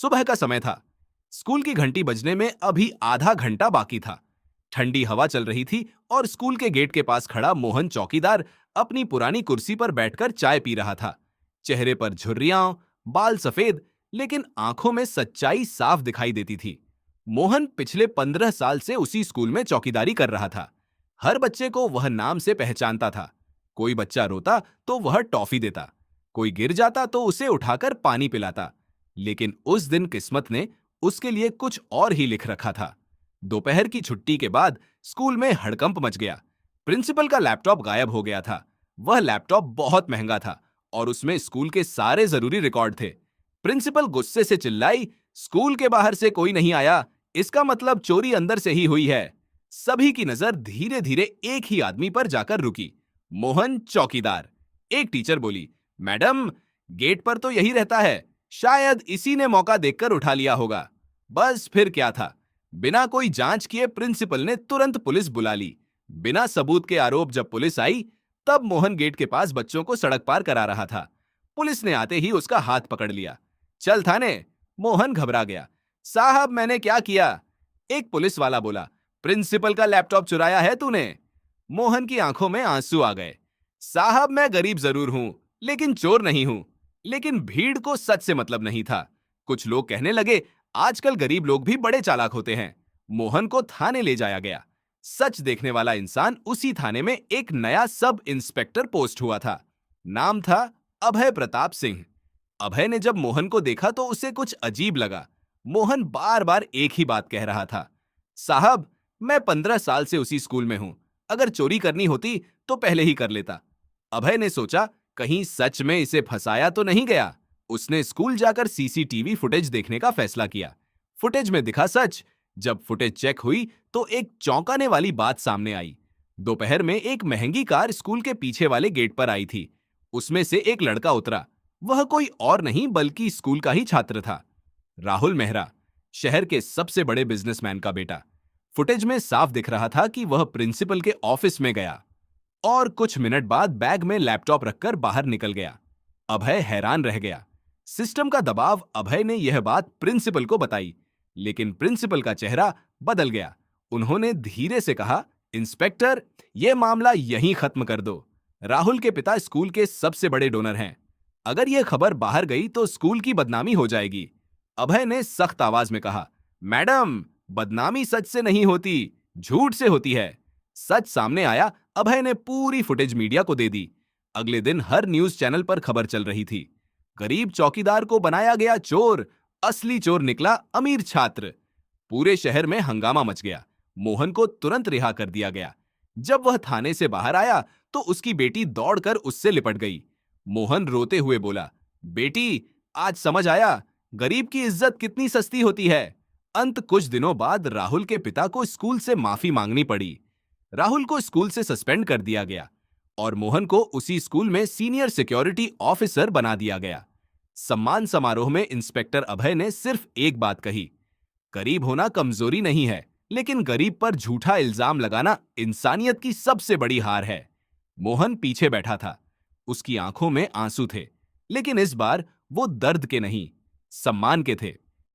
सुबह का समय था। स्कूल की घंटी बजने में अभी आधा घंटा बाकी था। ठंडी हवा चल रही थी और स्कूल के गेट के पास खड़ा मोहन चौकीदार अपनी पुरानी कुर्सी पर बैठकर चाय पी रहा था। चेहरे पर झुर्रियां, बाल सफेद, लेकिन आंखों में सच्चाई साफ दिखाई देती थी। मोहन पिछले 15 साल से उसी स्कूल में चौकीदारी कर रहा था। हर बच्चे को वह नाम से पहचानता था। कोई बच्चा रोता तो वह टॉफी देता, कोई गिर जाता तो उसे उठाकर पानी पिलाता। लेकिन उस दिन किस्मत ने उसके लिए कुछ और ही लिख रखा था। दोपहर की छुट्टी के बाद स्कूल में हड़कंप मच गया। प्रिंसिपल का लैपटॉप गायब हो गया था। वह लैपटॉप बहुत महंगा था और उसमें स्कूल के सारे जरूरी रिकॉर्ड थे। प्रिंसिपल गुस्से से चिल्लाई, स्कूल के बाहर से कोई नहीं आया, इसका मतलब चोरी अंदर से ही हुई है। सभी की नजर धीरे धीरे एक ही आदमी पर जाकर रुकी, मोहन चौकीदार। एक टीचर बोली, मैडम, गेट पर तो यही रहता है, शायद इसी ने मौका देखकर उठा लिया होगा। बस फिर क्या था, बिना कोई जांच किए प्रिंसिपल ने तुरंत पुलिस बुला ली। बिना सबूत के आरोप जब पुलिस आई, तब मोहन गेट के पास बच्चों को सड़क पार करा रहा था। पुलिस ने आते ही उसका हाथ पकड़ लिया। चल थाने। मोहन घबरा गया। साहब, मैंने क्या किया? एक पुलिस वाला बोला, प्रिंसिपल का लैपटॉप चुराया है तूने। मोहन की आंखों में आंसू आ गए। साहब, मैं गरीब जरूर हूं, लेकिन चोर नहीं हूं। लेकिन भीड़ को सच से मतलब नहीं था। कुछ लोग कहने लगे, आजकल गरीब लोग भी बड़े चालाक होते हैं। मोहन को थाने ले जाया गया। सच देखने वाला इंसान उसी थाने में एक नया सब इंस्पेक्टर पोस्ट हुआ था। नाम था अभय प्रताप सिंह। अभय ने जब मोहन को देखा तो उसे कुछ अजीब लगा। मोहन बार बार एक ही बात कह रहा था, साहब, मैं 15 साल से उसी स्कूल में हूं। अगर चोरी करनी होती तो पहले ही कर लेता। अभय ने सोचा, कहीं सच में इसे फंसाया तो नहीं गया। उसने स्कूल जाकर सीसीटीवी फुटेज देखने का फैसला किया। फुटेज में दिखा सच। जब फुटेज चेक हुई तो एक चौंकाने वाली बात सामने आई। दोपहर में एक महंगी कार स्कूल के पीछे वाले गेट पर आई थी। उसमें से एक लड़का उतरा। वह कोई और नहीं बल्कि स्कूल का ही छात्र था, राहुल मेहरा, शहर के सबसे बड़े बिजनेसमैन का बेटा। फुटेज में साफ दिख रहा था कि वह प्रिंसिपल के ऑफिस में गया और कुछ मिनट बाद बैग में लैपटॉप रखकर बाहर निकल गया। अभय हैरान रह गया। सिस्टम का दबाव, अभय ने यह बात प्रिंसिपल को बताई, लेकिन प्रिंसिपल का चेहरा बदल गया। उन्होंने धीरे से कहा, इंस्पेक्टर, यह मामला यहीं खत्म कर दो। राहुल के पिता स्कूल के सबसे बड़े डोनर हैं। अगर यह खबर बाहर गई तो स्कूल की बदनामी हो जाएगी। अभय ने सख्त आवाज में कहा, मैडम, बदनामी सच से नहीं होती, झूठ से होती है। सच सामने आया। अभय ने पूरी फुटेज मीडिया को दे दी। अगले दिन हर न्यूज चैनल पर खबर चल रही थी, गरीब चौकीदार को बनाया गया चोर, असली चोर निकला अमीर छात्र। पूरे शहर में हंगामा मच गया। मोहन को तुरंत रिहा कर दिया गया। जब वह थाने से बाहर आया तो उसकी बेटी दौड़कर उससे लिपट गई। मोहन रोते हुए बोला, बेटी, आज समझ आया गरीब की इज्जत कितनी सस्ती होती है। अंत कुछ दिनों बाद राहुल के पिता को स्कूल से माफी मांगनी पड़ी। राहुल को स्कूल से सस्पेंड कर दिया गया और मोहन को उसी स्कूल में सीनियर सिक्योरिटी ऑफिसर बना दिया गया। सम्मान समारोह में इंस्पेक्टर अभय ने सिर्फ एक बात कही, गरीब होना कमजोरी नहीं है, लेकिन गरीब पर झूठा इल्जाम लगाना इंसानियत की सबसे बड़ी हार है। मोहन पीछे बैठा था। उसकी आंखों में आंसू थे, लेकिन इस बार वो दर्द के नहीं, सम्मान के थे।